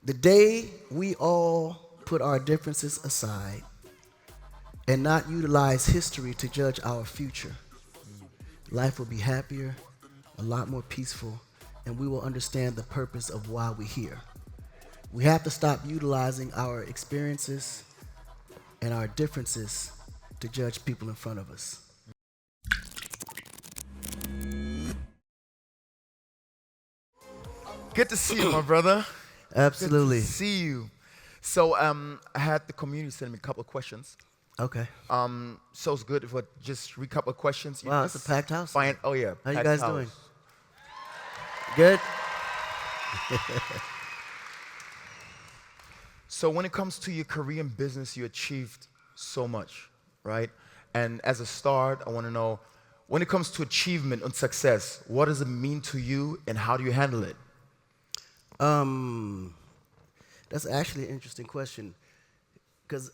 The day we all put our differences aside and not utilize history to judge our future, life will be happier, a lot more peaceful, and we will understand the purpose of why we're here. We have to stop utilizing our experiences and our differences to judge people in front of us. Good to see you, my brother. Absolutely. Good to see you. So I had the community send me a couple of questions. Okay. So it's good if I just read a couple of questions. Wow, it's a packed house. Oh yeah. How you packed guys house. doing? Good? So when it comes to your career and business, you achieved so much, right? And as a start, I want to know, when it comes to achievement and success, what does it mean to you and how do you handle it? That's actually an interesting question. Because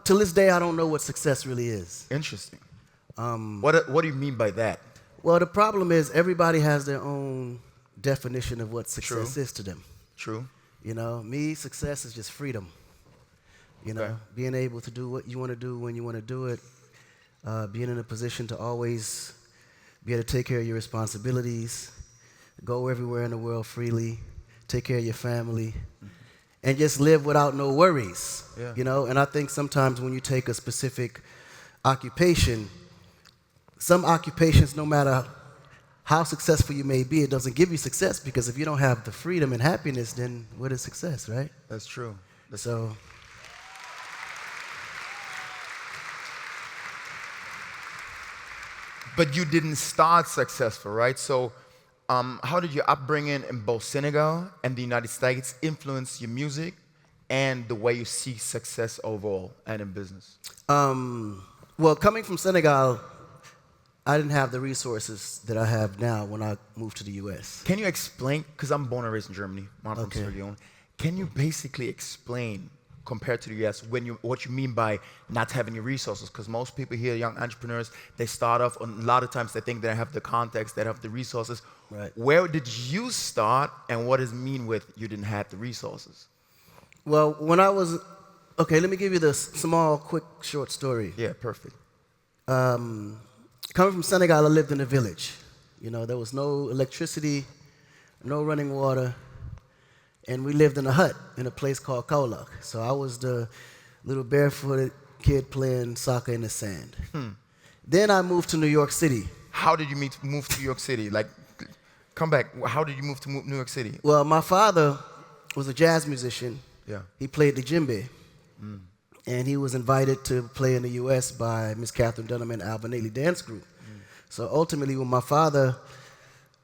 till this day, I don't know what success really is. Interesting. What do you mean by that? Well, the problem is everybody has their own definition of what success is to them. True. You know, success is just freedom. You know, Okay. being able to do what you want to do when you want to do it, being in a position to always be able to take care of your responsibilities, go everywhere in the world freely, take care of your family, and just live without no worries. Yeah. You know, and I think sometimes when you take a specific occupation, some occupations, no matter how successful you may be, it doesn't give you success, because if you don't have the freedom and happiness, then what is success, right? That's true. So, But you didn't start successful, right? So how did your upbringing in both Senegal and the United States influence your music and the way you see success overall and in business? well, coming from Senegal, I didn't have the resources that I have now when I moved to the U.S. Can you explain, because I'm born and raised in Germany, I'm from Okay. Sierra Leone. Can you basically explain, compared to the US, what you mean by not having your resources? Because most people here, young entrepreneurs, they start off, and a lot of times they think they have the context, they have the resources. Right. Where did you start, and what does it mean with you didn't have the resources? Well, okay, let me give you this small, quick, short story. Yeah, perfect. Coming from Senegal, I lived in a village. You know, there was no electricity, no running water, and we lived in a hut in a place called Kaolack. So I was the little barefooted kid playing soccer in the sand. Then I moved to New York City. How did you move to New York City? Like, come back. How did you move to New York City? Well, my father was a jazz musician. Yeah. He played the djembe. And he was invited to play in the U.S. by Miss Catherine Dunham and Alvin Ailey Dance Group. So ultimately, when my father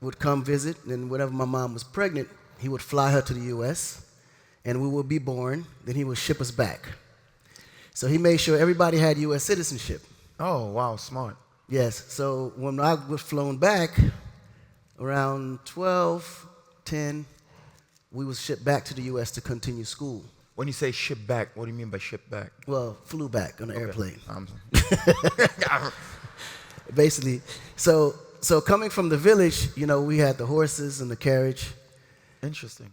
would come visit, and whenever my mom was pregnant, he would fly her to the U.S., and we would be born, then he would ship us back. So he made sure everybody had U.S. citizenship. Oh, wow, smart. Yes, so when I was flown back, around 12, 10, we was shipped back to the U.S. to continue school. When you say ship back, what do you mean by ship back? Well, flew back on an airplane. Okay. Basically, so coming from the village, you know, we had the horses and the carriage. Interesting.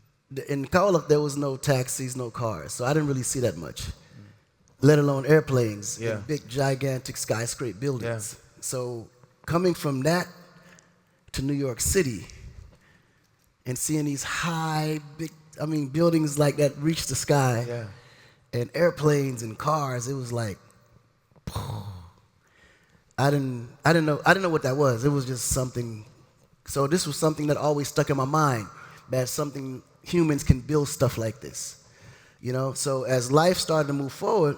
In Kaolack, there was no taxis, no cars, so I didn't really see that much, let alone airplanes Yeah. and big, gigantic skyscraper buildings. Yeah. So coming from that to New York City and seeing these high, big, buildings like that reach the sky, Yeah. and airplanes and cars, it was like, I didn't know what that was. It was just something. So this was something that always stuck in my mind, that something humans can build stuff like this. You know, so as life started to move forward,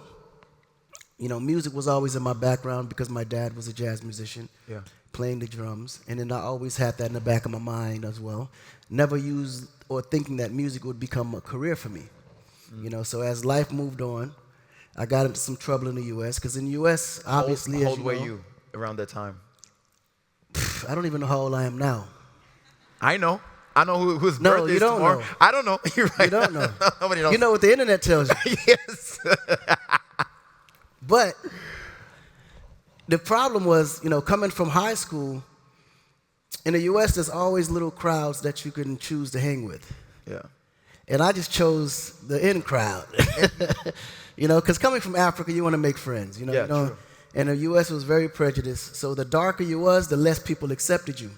you know, music was always in my background because my dad was a jazz musician, Yeah. playing the drums, and then I always had that in the back of my mind as well. Never used or thinking that music would become a career for me. You know, so as life moved on, I got into some trouble in the U.S. because in the U.S., obviously, How as old you were know, you around that time? I don't even know how old I am now. I know. I know whose No, birthday you is don't tomorrow. know. I don't know. You're right. You don't know. Nobody knows. You know what the internet tells you. Yes. But the problem was, you know, coming from high school, in the U.S., there's always little crowds that you can choose to hang with. Yeah. And I just chose the in crowd. You know, because coming from Africa, you want to make friends. You know, Yeah, true. And the U.S. was very prejudiced. So the darker you was, the less people accepted you.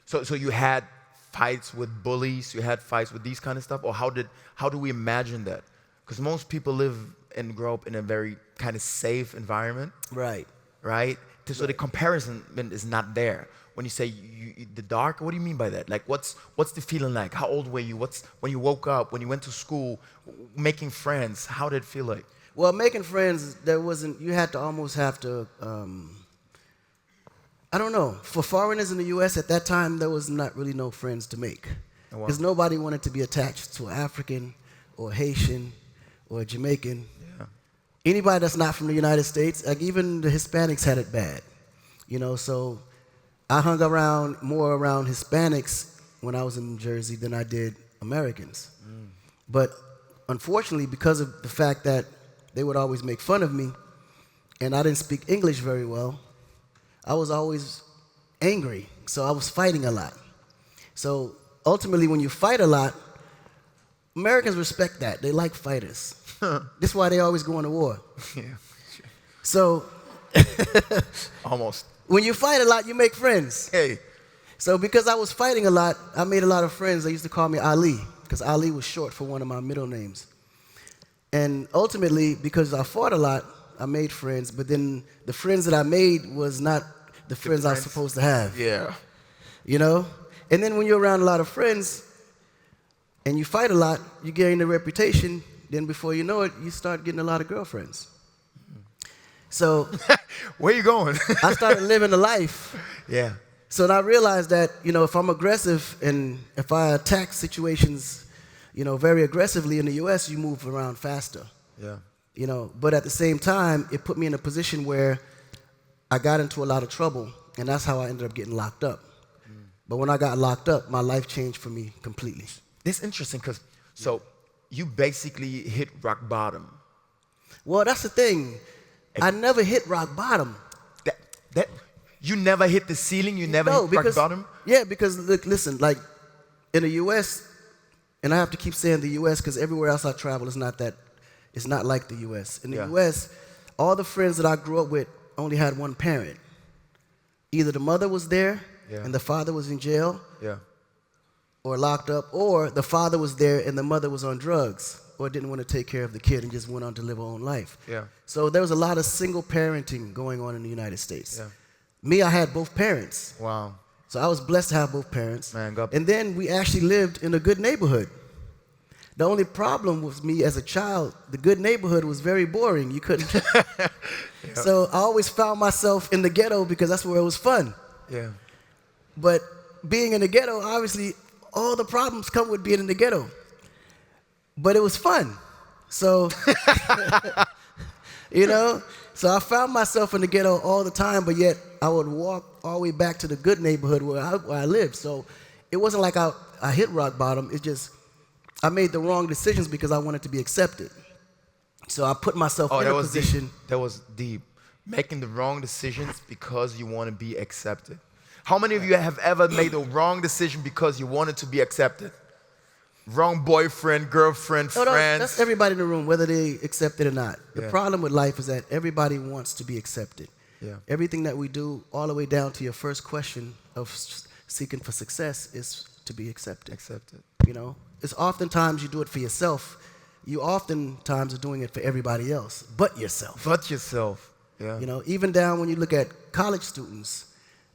So you had fights with bullies, you had fights with these kind of stuff, or how do we imagine that? Because most people live and grow up in a very kind of safe environment, Right. right? So the comparison is not there. When you say the dark, what do you mean by that? Like, what's the feeling like? How old were you? When you woke up, when you went to school, making friends? How did it feel like? Well, making friends, you had to almost have to, I don't know. For foreigners in the U.S. at that time, there was not really no friends to make. Oh, wow. Because nobody wanted to be attached to an African or Haitian or a Jamaican. Yeah. Anybody that's not from the United States, like even the Hispanics had it bad. You know, so I hung more around Hispanics when I was in New Jersey than I did Americans. But unfortunately, because of the fact that they would always make fun of me, and I didn't speak English very well, I was always angry, so I was fighting a lot. So ultimately, when you fight a lot, Americans respect that. They like fighters. That's why they always go into war. Yeah. So Almost. when you fight a lot, you make friends. Hey. So because I was fighting a lot, I made a lot of friends. They used to call me Ali, because Ali was short for one of my middle names. And ultimately, because I fought a lot, I made friends, but then the friends that I made was not the friends I was supposed to have. Yeah. You know? And then when you're around a lot of friends and you fight a lot, you gain a reputation, then before you know it, you start getting a lot of girlfriends. So Where you going? I started living the life. Yeah. So I realized that, you know, if I'm aggressive and if I attack situations, you know, very aggressively in the U.S., you move around faster. Yeah. You know, but at the same time, it put me in a position where I got into a lot of trouble, and that's how I ended up getting locked up. But when I got locked up, my life changed for me completely. This is interesting because, so you basically hit rock bottom. Well, that's the thing. I never hit rock bottom. That you never hit the ceiling, you never hit rock bottom? Yeah, because look, listen, like in the U.S., and I have to keep saying the U.S. because everywhere else I travel is not like the U.S. In the U.S., all the friends that I grew up with only had one parent. Either the mother was there and the father was in jail or locked up, or the father was there and the mother was on drugs or didn't want to take care of the kid and just went on to live her own life. Yeah. So there was a lot of single parenting going on in the United States. Yeah. Me, I had both parents. Wow. So I was blessed to have both parents. Man, God. And then we actually lived in a good neighborhood. The only problem with me as a child, the good neighborhood was very boring. You couldn't. So I always found myself in the ghetto because that's where it was fun. Yeah. But being in the ghetto, obviously, all the problems come with being in the ghetto. But it was fun. So, you know, so I found myself in the ghetto all the time, but yet I would walk all the way back to the good neighborhood where I lived. So it wasn't like I hit rock bottom. It's just I made the wrong decisions because I wanted to be accepted. So I put myself in a position. Deep. That was deep. Making the wrong decisions because you want to be accepted. How many of you have ever made the wrong decision because you wanted to be accepted? Wrong boyfriend, girlfriend, friends. That's everybody in the room, whether they accept it or not. The problem with life is that everybody wants to be accepted. Yeah. Everything that we do, all the way down to your first question of seeking for success, is to be accepted. You know, it's oftentimes you do it for yourself. You oftentimes are doing it for everybody else, but yourself. Yeah. You know, even down when you look at college students,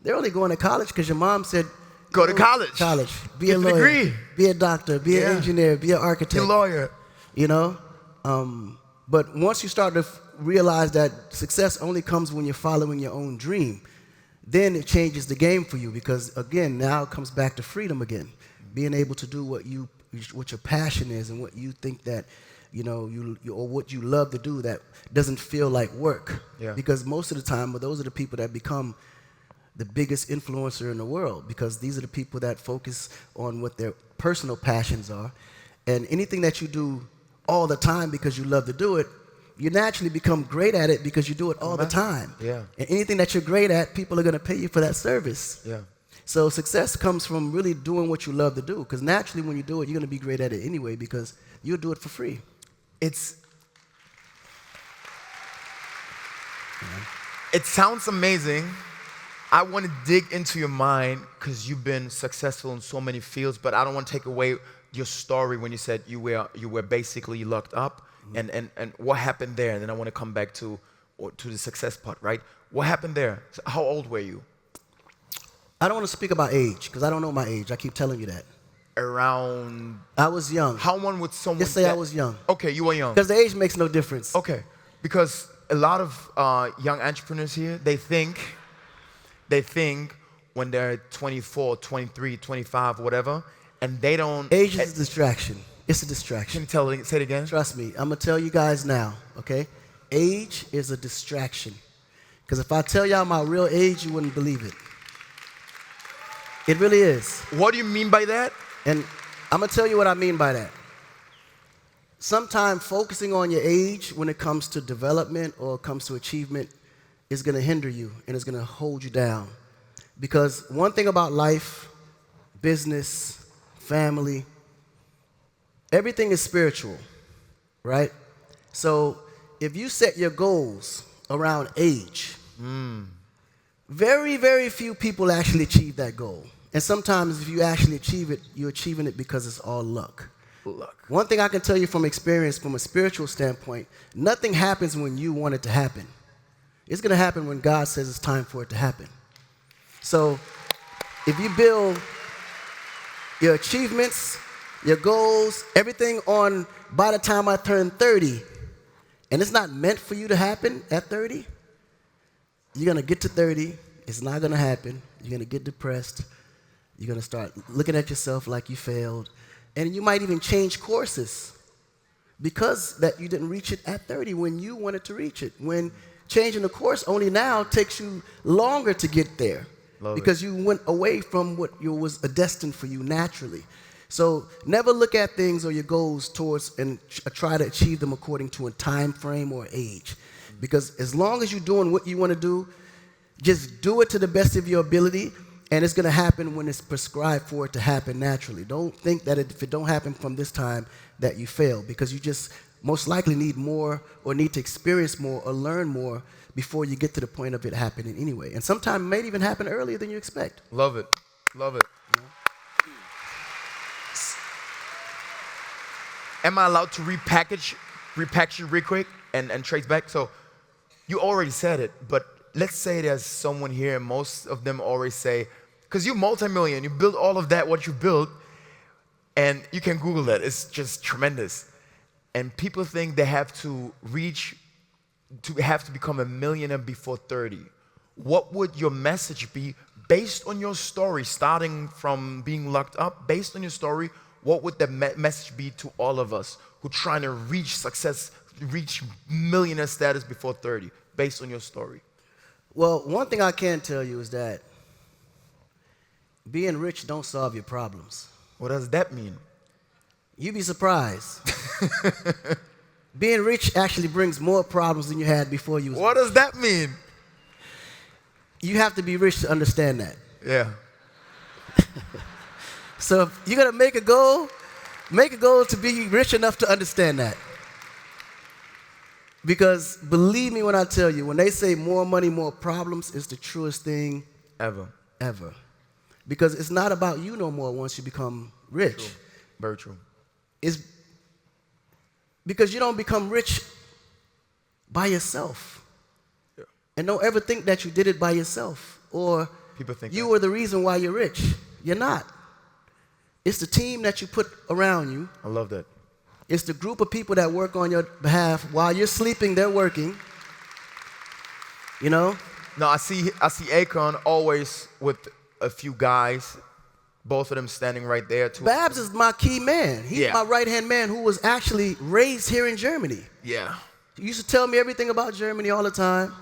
they're only going to college because your mom said, Go to college. Be a lawyer. Degree. Be a doctor. Be an engineer. Be an architect. Be a lawyer. You know? But once you start to realize that success only comes when you're following your own dream, then it changes the game for you because, again, now it comes back to freedom again. Being able to do what your passion is and what you think that, you know, or what you love to do that doesn't feel like work. Yeah. Because most of the time, those are the people that become the biggest influencer in the world because these are the people that focus on what their personal passions are. And anything that you do all the time because you love to do it, you naturally become great at it because you do it all the time. Yeah. And anything that you're great at, people are going to pay you for that service. Yeah. So success comes from really doing what you love to do, because naturally when you do it, you're going to be great at it anyway, because you'll do it for free. It sounds amazing. I want to dig into your mind because you've been successful in so many fields, but I don't want to take away your story when you said you were basically locked up, and what happened there. And then I want to come back to the success part, right? What happened there? So how old were you? I don't want to speak about age, because I don't know my age. I keep telling you that. Around... I was young. How one would someone... Just say I was young. Okay, you were young. Because the age makes no difference. Okay, because a lot of young entrepreneurs here, they think when they're 24, 23, 25, whatever, and they don't... Age is a distraction. It's a distraction. Can you say it again? Trust me. I'm going to tell you guys now, okay? Age is a distraction. Because if I tell y'all my real age, you wouldn't believe it. It really is. What do you mean by that? And I'm going to tell you what I mean by that. Sometimes focusing on your age when it comes to development or comes to achievement is going to hinder you and it's going to hold you down. Because one thing about life, business, family, everything is spiritual, right? So if you set your goals around age, very, very few people actually achieve that goal. And sometimes if you actually achieve it, you're achieving it because it's all luck. One thing I can tell you from experience, from a spiritual standpoint, nothing happens when you want it to happen. It's going to happen when God says it's time for it to happen. So if you build your achievements, your goals, everything on by the time I turn 30, and it's not meant for you to happen at 30, you're going to get to 30, it's not going to happen, you're going to get depressed, you're going to start looking at yourself like you failed, and you might even change courses because that you didn't reach it at 30 when you wanted to reach it. When changing the course only now takes you longer to get there because you went away from what was destined for you naturally. So never look at things or your goals towards and try to achieve them according to a time frame or age. Because as long as you're doing what you want to do, just do it to the best of your ability, and it's going to happen when it's prescribed for it to happen naturally. Don't think that if it don't happen from this time that you fail, because you just most likely need more or need to experience more or learn more before you get to the point of it happening anyway. And sometimes it may even happen earlier than you expect. Love it. Love it. Yeah. Am I allowed to repackage it real quick and trace back? So you already said it, but let's say there's someone here, and most of them always say, because you're multi-million, you build all of that, what you built, and you can Google that. It's just tremendous. And people think they have to become a millionaire before 30. What would your message be based on your story, starting from being locked up, based on your story? What would the message be to all of us who are trying to reach success, reach millionaire status before 30, based on your story? Well, one thing I can tell you is that being rich don't solve your problems. What does that mean? You'd be surprised. Being rich actually brings more problems than you had before you was What does that mean? You have to be rich to understand that. Yeah. So if you're going to make a goal to be rich enough to understand that. Because believe me when I tell you, when they say more money, more problems, it's the truest thing ever. Because it's not about you no more once you become rich. True. Very true. It's because you don't become rich by yourself. Yeah. And don't ever think that you did it by yourself or People think you that. were the reason why you're rich. You're not. It's the team that you put around you. I love that. It's the group of people that work on your behalf. While you're sleeping, they're working. You know? No, I see Akon always with a few guys, both of them standing right there too. Babs is my key man. He's my right-hand man who was actually raised here in Germany. Yeah. He used to tell me everything about Germany all the time.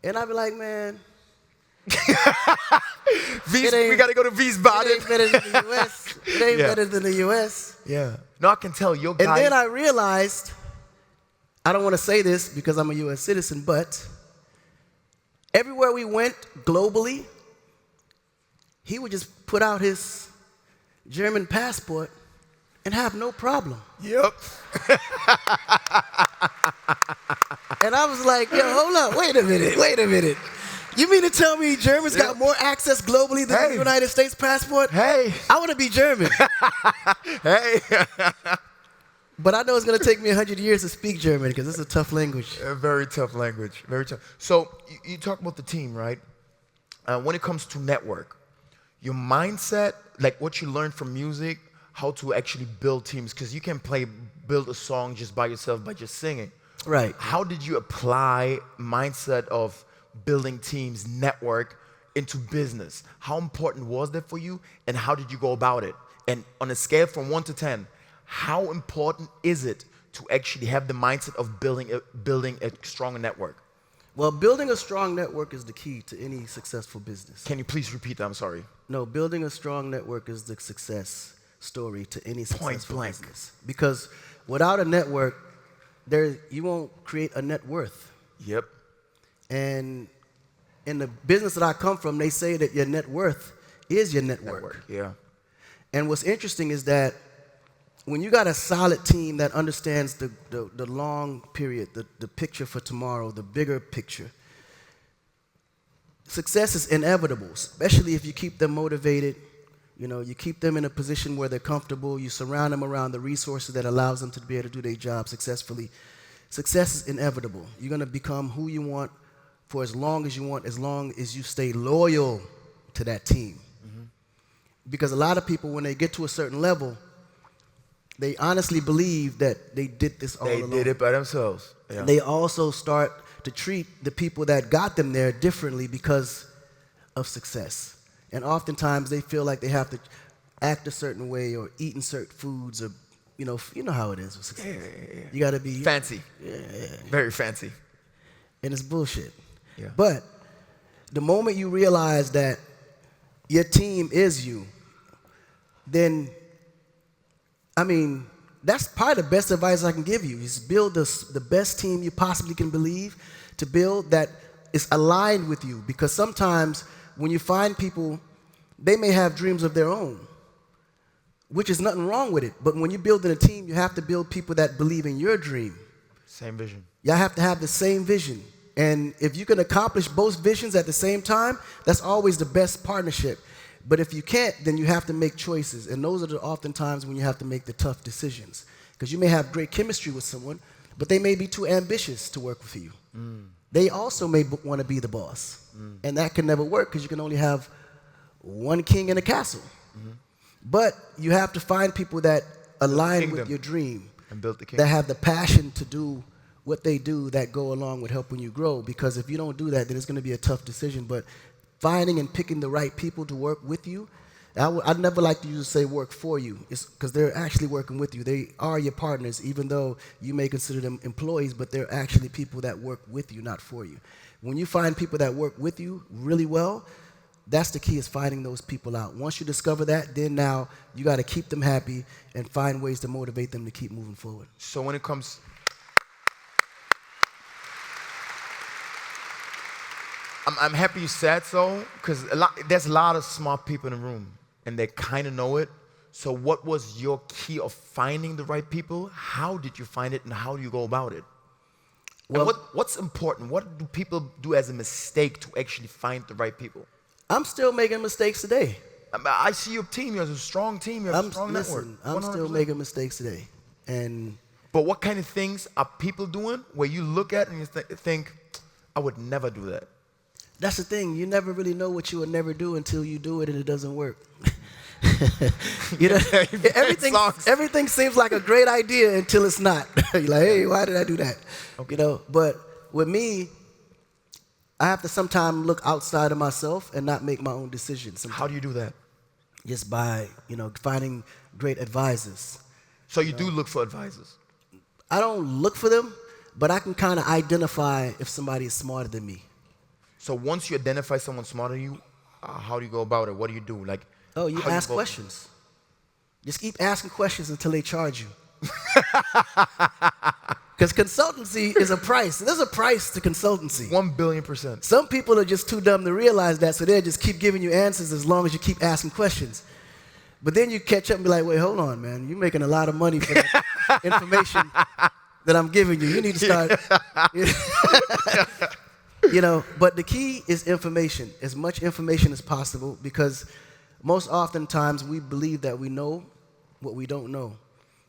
And I'd be like, man, we got to go to Wiesbaden. It ain't better than the U.S. It ain't better than the U.S. Yeah. No, I can tell your guy. And then I realized, I don't want to say this because I'm a U.S. citizen, but everywhere we went globally, he would just put out his German passport and have no problem. Yep. And I was like, yo, hold up, wait a minute. You mean to tell me Germans got more access globally than the United States passport? Hey. I want to be German. Hey. But I know it's going to take me 100 years to speak German because it's a tough language. A very tough language, very tough. So you talk about the team, right? When it comes to network, your mindset, like what you learned from music, how to actually build teams, because you can build a song just by yourself by just singing. Right. How did you apply mindset of building teams, network into business? How important was that for you, and how did you go about it? And on a scale from 1 to 10, how important is it to actually have the mindset of building a stronger network? Well, building a strong network is the key to any successful business. Can you please repeat that? I'm sorry. No, building a strong network is the success story to any successful Point blank. business. Because without a network, you won't create a net worth. Yep. And in the business that I come from, they say that your net worth is your network. Yeah. And what's interesting is that when you got a solid team that understands the long period, the picture for tomorrow, the bigger picture, success is inevitable, especially if you keep them motivated. You know, you keep them in a position where they're comfortable. You surround them around the resources that allows them to be able to do their job successfully. Success is inevitable. You're going to become who you want for as long as you want, as long as you stay loyal to that team. Mm-hmm. Because a lot of people, when they get to a certain level, they honestly believe that they did this all alone. They did it by themselves. Yeah. They also start to treat the people that got them there differently because of success. And oftentimes they feel like they have to act a certain way or eat in certain foods, or you know how it is with success. Yeah. You got to be fancy. Yeah. Very fancy. And it's bullshit. Yeah. But the moment you realize that your team is you, then I mean, that's probably the best advice I can give you, is build the best team you possibly can believe to build that is aligned with you. Because sometimes when you find people, they may have dreams of their own, which is nothing wrong with it. But when you're building a team, you have to build people that believe in your dream. Same vision. Y'all have to have the same vision. And if you can accomplish both visions at the same time, that's always the best partnership. But if you can't, then you have to make choices. And those are often times when you have to make the tough decisions. Because you may have great chemistry with someone, but they may be too ambitious to work with you. Mm. They also may want to be the boss. Mm. And that can never work because you can only have one king in a castle. Mm-hmm. But you have to find people that align with your dream. And build the kingdom. That have the passion to do what they do, that go along with helping you grow. Because if you don't do that, then it's going to be a tough decision. But finding and picking the right people to work with you, I'd never like to use say work for you, because they're actually working with you. They are your partners, even though you may consider them employees, but they're actually people that work with you, not for you. When you find people that work with you really well, that's the key, is finding those people out. Once you discover that, then now you got to keep them happy and find ways to motivate them to keep moving forward. So when it comes... I'm happy you said so, because there's a lot of smart people in the room, and they kind of know it. So what was your key of finding the right people? How did you find it, and how do you go about it? Well, and what's important? What do people do as a mistake to actually find the right people? I'm still making mistakes today. I see your team. You have a strong team. You have a strong network. I'm still making mistakes today. But what kind of things are people doing where you look at and you think, I would never do that? That's the thing. You never really know what you would never do until you do it and it doesn't work. You know, everything seems like a great idea until it's not. You're like, hey, why did I do that? Okay. You know, but with me, I have to sometimes look outside of myself and not make my own decisions. Sometimes. How do you do that? Just by, finding great advisors. So you do look for advisors? I don't look for them, but I can kind of identify if somebody is smarter than me. So once you identify someone smarter than you, how do you go about it? What do you do? You ask questions. Just keep asking questions until they charge you. Because consultancy is a price. There's a price to consultancy. 1,000,000,000%. Some people are just too dumb to realize that, so they'll just keep giving you answers as long as you keep asking questions. But then you catch up and be like, wait, hold on, man. You're making a lot of money for that information that I'm giving you. You need to start. But the key is information, as much information as possible, because most oftentimes we believe that we know what we don't know.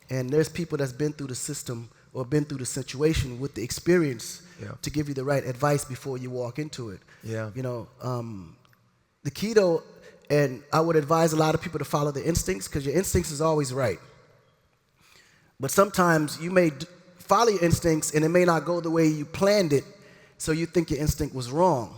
And there's people that's been through the system or been through the situation with the experience to give you the right advice before you walk into it. Yeah. The key though, and I would advise a lot of people to follow their instincts, because your instincts is always right. But sometimes you may follow your instincts and it may not go the way you planned it, so you think your instinct was wrong.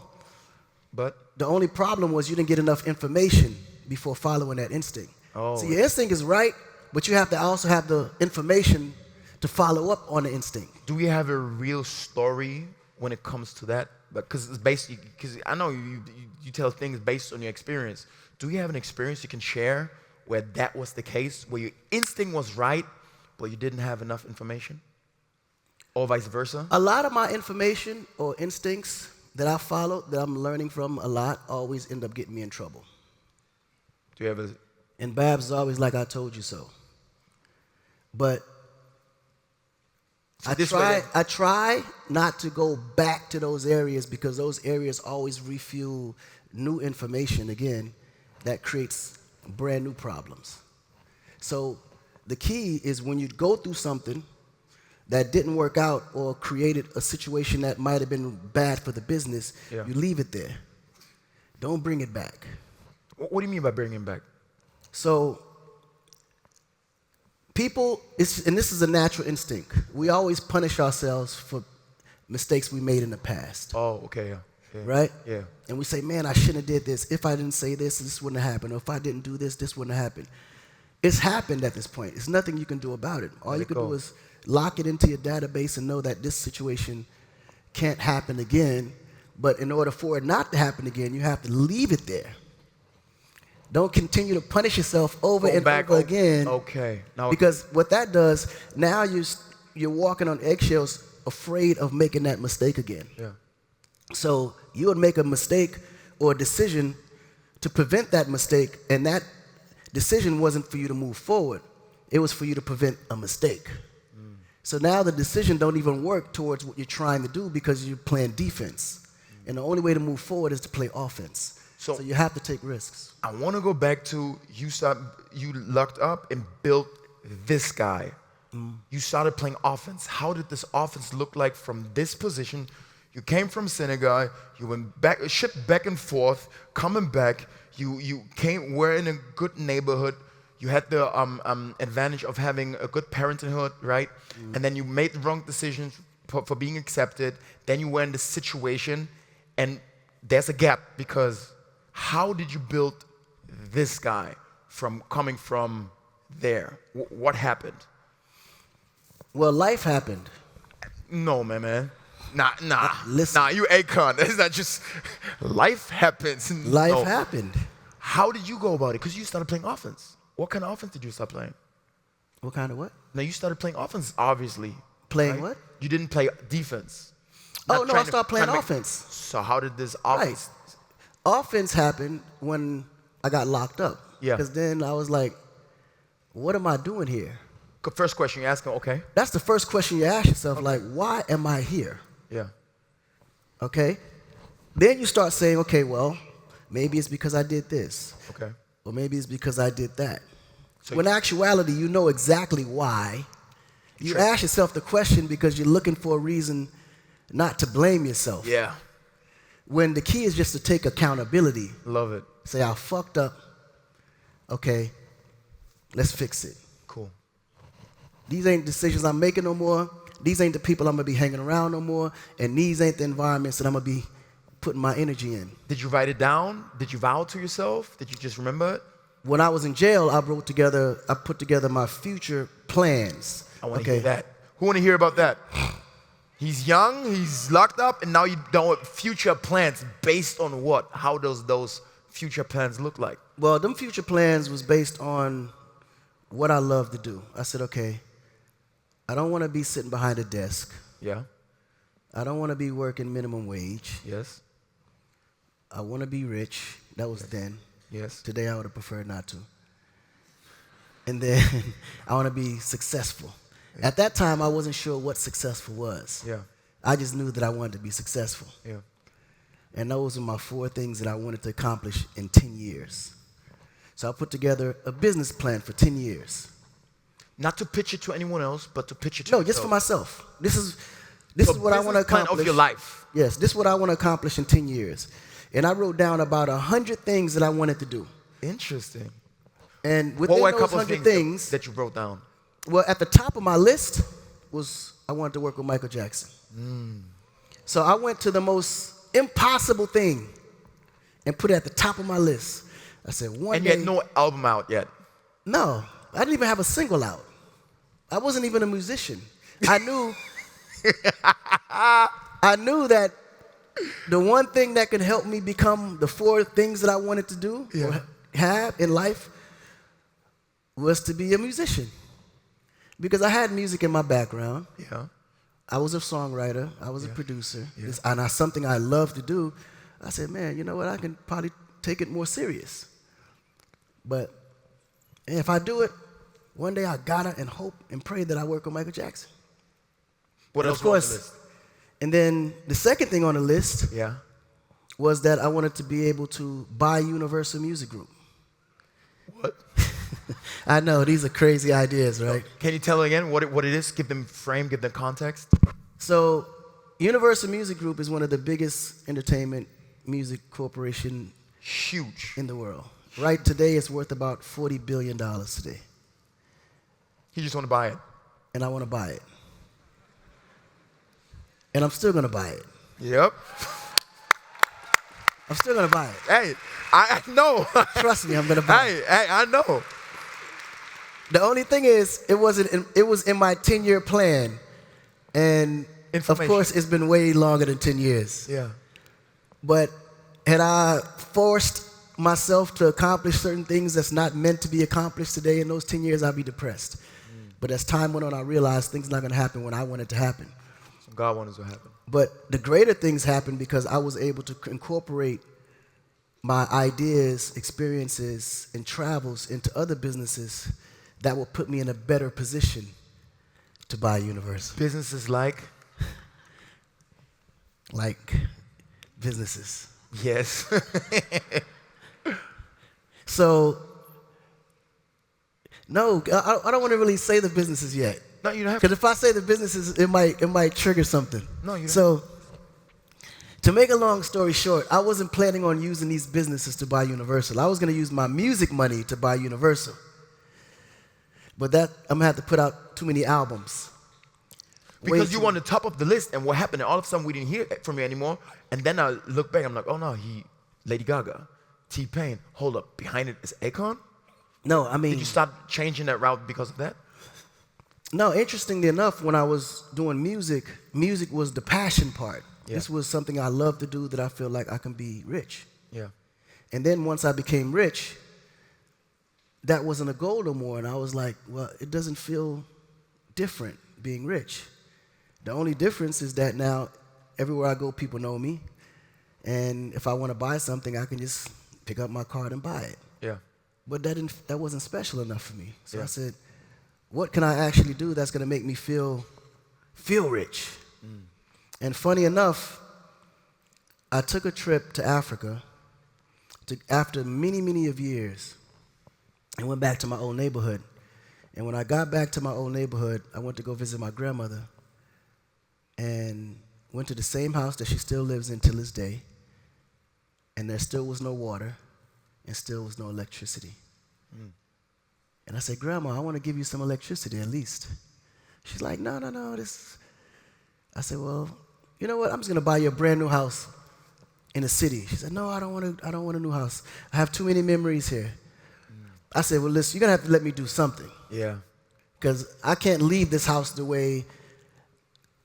But the only problem was you didn't get enough information before following that instinct. Oh. So your instinct is right, but you have to also have the information to follow up on the instinct. Do we have a real story when it comes to that? Because it's basically, because I know you tell things based on your experience. Do you have an experience you can share where that was the case, where your instinct was right, but you didn't have enough information? Or vice versa? A lot of my information or instincts that I follow, that I'm learning from a lot, always end up getting me in trouble. Do you have a... And Babs is always like, I told you so. But so I try not to go back to those areas, because those areas always refuel new information again that creates brand new problems. So the key is when you go through something that didn't work out or created a situation that might have been bad for the business, you leave it there. Don't bring it back. What do you mean by bringing it back? So people, and this is a natural instinct, we always punish ourselves for mistakes we made in the past. Oh, okay, yeah. Right? Yeah. And we say, man, I shouldn't have did this. If I didn't say this, this wouldn't have happened. Or if I didn't do this, this wouldn't have happened. It's happened at this point. There's nothing you can do about it. All you can do is lock it into your database and know that this situation can't happen again. But in order for it not to happen again, you have to leave it there. Don't continue to punish yourself over and over again. Okay. Now, because what that does, now you're walking on eggshells, afraid of making that mistake again. Yeah. So you would make a mistake or a decision to prevent that mistake, and that decision wasn't for you to move forward. It was for you to prevent a mistake. So now the decision don't even work towards what you're trying to do, because you're playing defense. And the only way to move forward is to play offense. So you have to take risks. I want to go back to you locked up and built this guy. You started playing offense. How did this offense look like from this position? You came from Senegal, you went back, shipped back and forth, coming back. We're in a good neighborhood. You had the advantage of having a good parenthood, right? And then you made the wrong decisions for being accepted. Then you were in this situation, and there's a gap, because how did you build this guy from coming from there? What happened? Well, life happened. No, man. Nah. Listen. Nah, you Akon. It's not just life happens. Life happened. How did you go about it? Because you started playing offense. What kind of offense did you start playing? What kind of what? Now, you started playing offense, obviously. Playing right? what? You didn't play defense. Oh, no, I started playing offense. So how did this offense? Right. Offense happened when I got locked up. Yeah. Because then I was like, what am I doing here? First question you ask him, okay. That's the first question you ask yourself, like, why am I here? Yeah. Okay? Then you start saying, okay, well, maybe it's because I did this. Okay. Or maybe it's because I did that. So when in actuality, you know exactly why. You ask yourself the question because you're looking for a reason not to blame yourself. Yeah. When the key is just to take accountability. Love it. Say, I fucked up. Okay, let's fix it. Cool. These ain't decisions I'm making no more. These ain't the people I'm going to be hanging around no more. And these ain't the environments that I'm going to be putting my energy in. Did you write it down? Did you vow to yourself? Did you just remember it? When I was in jail, I put together my future plans. I want to hear that. Who want to hear about that? He's young, he's locked up, and now you don't future plans based on what? How does those future plans look like? Well, them future plans was based on what I love to do. I said, okay, I don't want to be sitting behind a desk. Yeah. I don't want to be working minimum wage. Yes. I want to be rich. That was then. Yes. Today I would have preferred not to. And then I want to be successful. Yeah. At that time, I wasn't sure what successful was. Yeah. I just knew that I wanted to be successful. Yeah. And those were my 4 things that I wanted to accomplish in 10 years. So I put together a business plan for 10 years. Not to pitch it to anyone else, but to pitch it to No, yourself. just for myself. This is what I want to accomplish. Plan of your life. Yes, this is what I want to accomplish in 10 years. And I wrote down about 100 things that I wanted to do. Interesting. And within what were a those couple 100 of things that you wrote down? Well, at the top of my list was I wanted to work with Michael Jackson. So I went to the most impossible thing and put it at the top of my list. I said, one and day. you had no album out yet. No, I didn't even have a single out. I wasn't even a musician. I knew that the one thing that could help me become the 4 things that I wanted to do or have in life was to be a musician. Because I had music in my background. Yeah. I was a songwriter. I was a producer. And it's something I love to do. I said, man, you know what? I can probably take it more serious. But if I do it, one day I gotta and hope and pray that I work with Michael Jackson. What and else of course, was on the list? And then the second thing on the list was that I wanted to be able to buy Universal Music Group. What? I know, these are crazy ideas, right? Can you tell again what it is? Give them frame, give them context. So, Universal Music Group is one of the biggest entertainment music corporation Huge. in the world. Right today, it's worth about $40 billion today. You just want to buy it. And I want to buy it. And I'm still going to buy it. Yep. I'm still going to buy it. Hey, I know. Trust me, I'm going to buy it. Hey, I know. The only thing is, it was in my 10-year plan. And of course, it's been way longer than 10 years. Yeah. But had I forced myself to accomplish certain things that's not meant to be accomplished today in those 10 years, I'd be depressed. But as time went on, I realized things not going to happen when I want it to happen. So God wanted to happen. But the greater things happened because I was able to incorporate my ideas, experiences, and travels into other businesses that will put me in a better position to buy Universal. Businesses like? Like businesses. Yes. So, no, I don't want to really say the businesses yet. No, you don't have to. Because if I say the businesses, it might trigger something. No, you don't. So, to make a long story short, I wasn't planning on using these businesses to buy Universal. I was going to use my music money to buy Universal. But that, I'm going to have to put out too many albums. Because you were on the top of the list, and what happened, and all of a sudden we didn't hear from you anymore, and then I look back, I'm like, oh no, Lady Gaga, T-Pain, hold up, behind it is Akon? No, I mean... Did you stop changing that route because of that? No, interestingly enough, when I was doing music, music was the passion part. Yeah. This was something I love to do that I feel like I can be rich. Yeah. And then once I became rich, that wasn't a goal no more, and I was like, well, it doesn't feel different being rich. The only difference is that now everywhere I go, people know me. And if I want to buy something, I can just pick up my card and buy it. Yeah. But that wasn't special enough for me. So Yeah. I said, what can I actually do that's going to make me feel rich? And funny enough, I took a trip to Africa after many, many of years and went back to my old neighborhood. And when I got back to my old neighborhood, I went to go visit my grandmother and went to the same house that she still lives in till this day. And there still was no water and still was no electricity. And I said, Grandma, I want to give you some electricity at least. She's like, no. I said, well, you know what? I'm just going to buy you a brand new house in the city. She said, no, I don't want a new house. I have too many memories here. I said, well, listen, you're going to have to let me do something. Yeah. Because I can't leave this house the way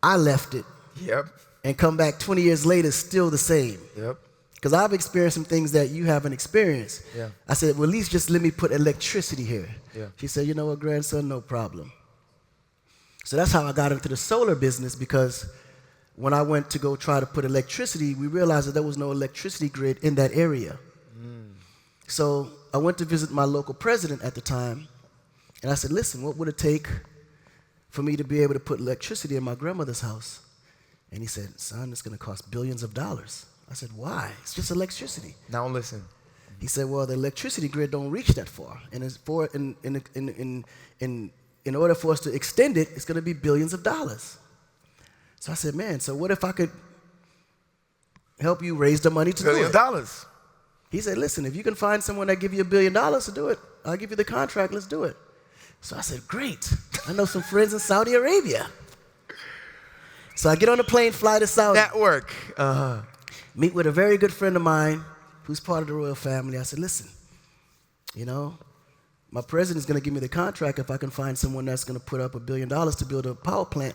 I left it. Yep. And come back 20 years later still the same. Yep. Because I've experienced some things that you haven't experienced. Yeah. I said, well, at least just let me put electricity here. Yeah. She said, you know what, grandson, no problem. So that's how I got into the solar business, because when I went to go try to put electricity, we realized that there was no electricity grid in that area. So I went to visit my local president at the time, and I said, listen, what would it take for me to be able to put electricity in my grandmother's house? And he said, son, it's going to cost billions of dollars. I said, why? It's just electricity. Now listen. He said, well, the electricity grid don't reach that far. And it's in order for us to extend it, it's going to be billions of dollars. So I said, man, so what if I could help you raise the money to do it? $1 billion. He said, listen, if you can find someone that give you $1 billion to do it, I'll give you the contract, let's do it. So I said, great. I know some friends in Saudi Arabia. So I get on a plane, fly to Saudi. Network. Meet with a very good friend of mine who's part of the royal family. I said, listen, you know, my president's going to give me the contract if I can find someone that's going to put up $1 billion to build a power plant,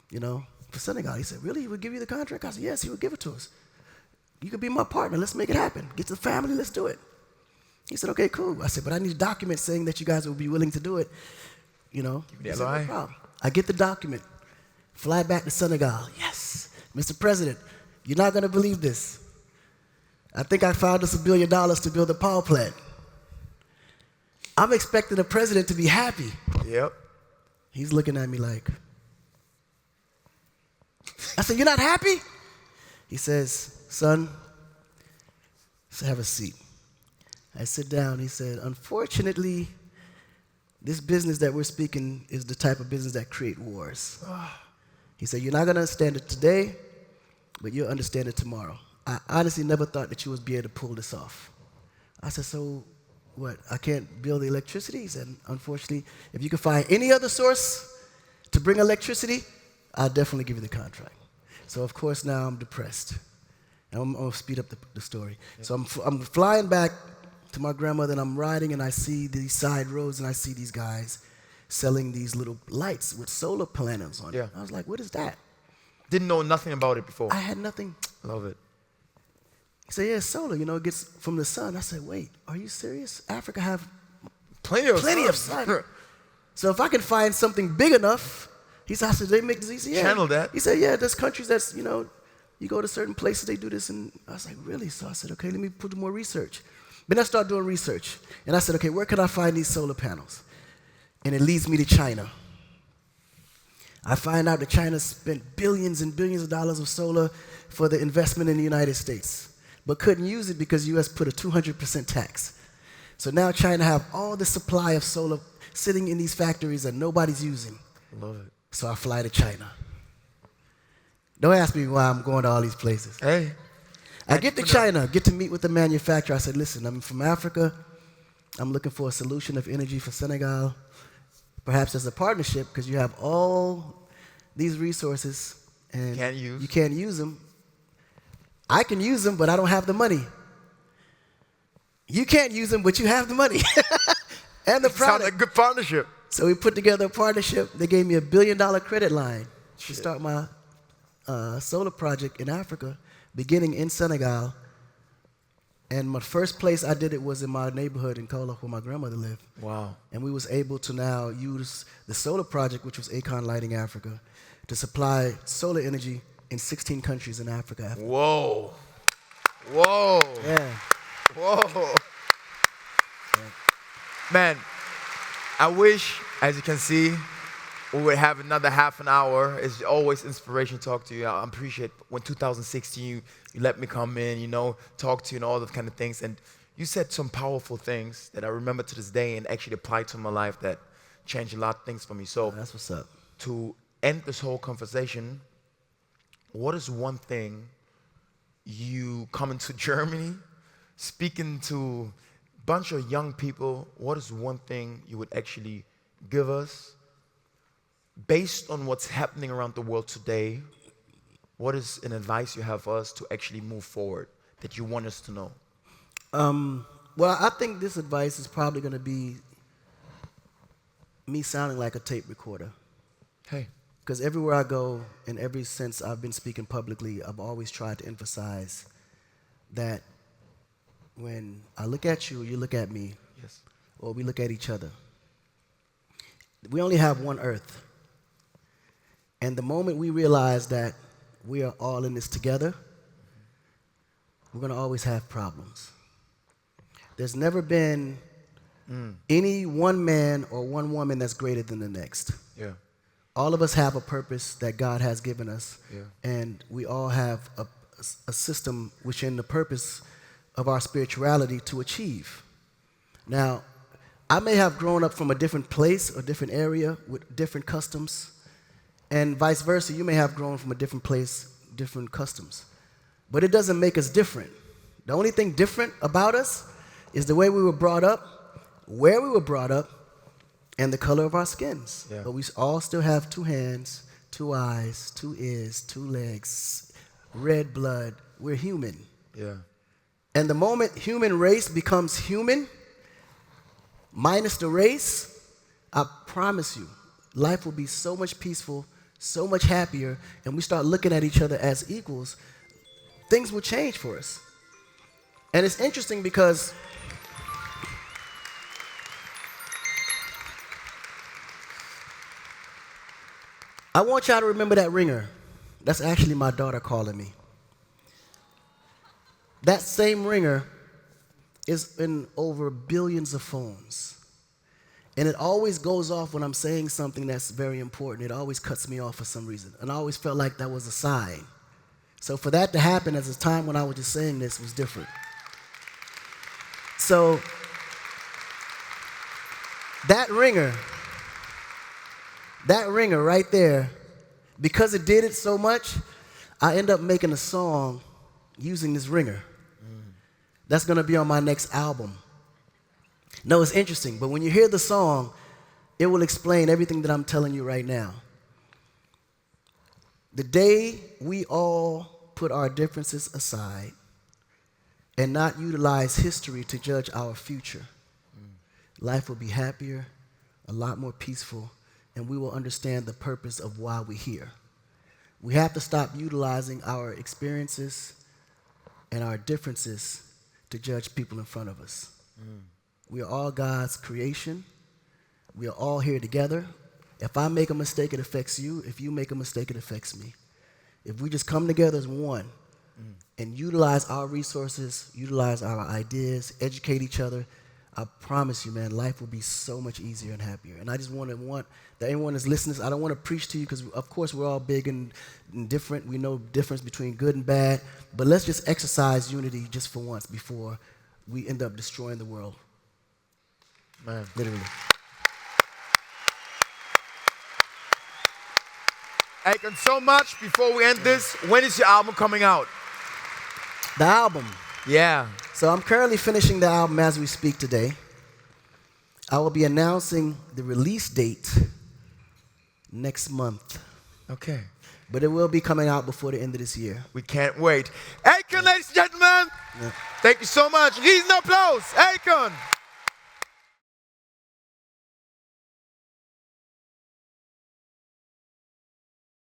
you know, for Senegal. He said, really? He would give you the contract? I said, yes, he would give it to us. You could be my partner. Let's make it happen. Get to the family. Let's do it. He said, okay, cool. I said, but I need a document saying that you guys will be willing to do it, you know. He said, no problem. I get the document. Fly back to Senegal. Yes. Mr. President, you're not going to believe this. I think I found us $1 billion to build a power plant. I'm expecting the president to be happy. Yep. He's looking at me like, I said, you're not happy? He says, son, have a seat. I sit down. He said, unfortunately, this business that we're speaking is the type of business that create wars. He said, you're not going to understand it today, but you'll understand it tomorrow. I honestly never thought that you would be able to pull this off. I said, so what, I can't build the electricity? He said, unfortunately, if you can find any other source to bring electricity, I'll definitely give you the contract. So, of course, now I'm depressed. And I'm going to speed up the story. Yep. So I'm flying back to my grandmother, and I'm riding, and I see these side roads, and I see these guys selling these little lights with solar panels on it. I was like, what is that? Didn't know nothing about it before. I had nothing. Love it. He said, yeah, it's solar, you know, it gets from the sun. I said, wait, are you serious? Africa have plenty of sun. So if I can find something big enough, I said, they make this. He said, yeah. Channel that. He said, yeah, there's countries that's, you know, you go to certain places, they do this. And I was like, really? So I said, okay, let me put more research. Then I started doing research. And I said, okay, where can I find these solar panels? And it leads me to China. I find out that China spent billions and billions of dollars of solar for the investment in the United States, but couldn't use it because the U.S. put a 200% tax. So now China have all the supply of solar sitting in these factories that nobody's using. Love it. So I fly to China. Don't ask me why I'm going to all these places. Hey. I get to China, get to meet with the manufacturer. I said, listen, I'm from Africa. I'm looking for a solution of energy for Senegal. Perhaps as a partnership, because you have all these resources and you can't use them. I can use them, but I don't have the money. You can't use them, but you have the money. And the product. Sounds like a good partnership. So we put together a partnership. They gave me $1 billion credit line to start my solar project in Africa, beginning in Senegal. And my first place I did it was in my neighborhood in Kola, where my grandmother lived. Wow. And we was able to now use the solar project, which was Akon Lighting Africa, to supply solar energy in 16 countries in Africa. Whoa. Whoa. Yeah. Whoa. Yeah. Man, I wish, as you can see, we would have another half an hour. It's always inspiration to talk to you. I appreciate when 2016 you let me come in, you know, talk to you and all those kind of things. And you said some powerful things that I remember to this day and actually applied to my life that changed a lot of things for me. So that's what's up. To end this whole conversation, what is one thing you coming to Germany, speaking to a bunch of young people, what is one thing you would actually give us based on what's happening around the world today? What is an advice you have for us to actually move forward that you want us to know? Well, I think this advice is probably going to be me sounding like a tape recorder. Hey. Because everywhere I go, and ever since I've been speaking publicly, I've always tried to emphasize that when I look at you, you look at me, yes, or we look at each other, we only have one earth. And the moment we realize that we are all in this together, we're going to always have problems. There's never been any one man or one woman that's greater than the next. Yeah. All of us have a purpose that God has given us, Yeah. and we all have a system within the purpose of our spirituality to achieve. Now, I may have grown up from a different place or different area with different customs, and vice versa, you may have grown from a different place, different customs. But it doesn't make us different. The only thing different about us is the way we were brought up, where we were brought up, and the color of our skins. Yeah. But we all still have 2 hands, 2 eyes, 2 ears, 2 legs, red blood. We're human. Yeah. And the moment human race becomes human, minus the race, I promise you, life will be so much peaceful, so much happier, and we start looking at each other as equals, things will change for us. And it's interesting because I want y'all to remember that ringer. That's actually my daughter calling me. That same ringer is in over billions of phones. And it always goes off when I'm saying something that's very important. It always cuts me off for some reason. And I always felt like that was a sign. So for that to happen at a time when I was just saying this was different. So that ringer right there, because it did it so much, I end up making a song using this ringer. That's going to be on my next album. No, it's interesting, but when you hear the song, it will explain everything that I'm telling you right now. The day we all put our differences aside and not utilize history to judge our future, life will be happier, a lot more peaceful, and we will understand the purpose of why we're here. We have to stop utilizing our experiences and our differences to judge people in front of us. We are all God's creation. We are all here together. If I make a mistake, it affects you. If you make a mistake, it affects me. If we just come together as one and utilize our resources, utilize our ideas, educate each other, I promise you, man, life will be so much easier and happier. And I just want that anyone that's listening, I don't want to preach to you because, of course, we're all big and different. We know the difference between good and bad. But let's just exercise unity just for once before we end up destroying the world. Man. Literally. Akon, so much. Before we end this, when is your album coming out? The album. Yeah. So I'm currently finishing the album as we speak today. I will be announcing the release date next month. Okay. But it will be coming out before the end of this year. We can't wait. Akon, ladies and gentlemen. Thank you so much. Riesenapplaus. Akon.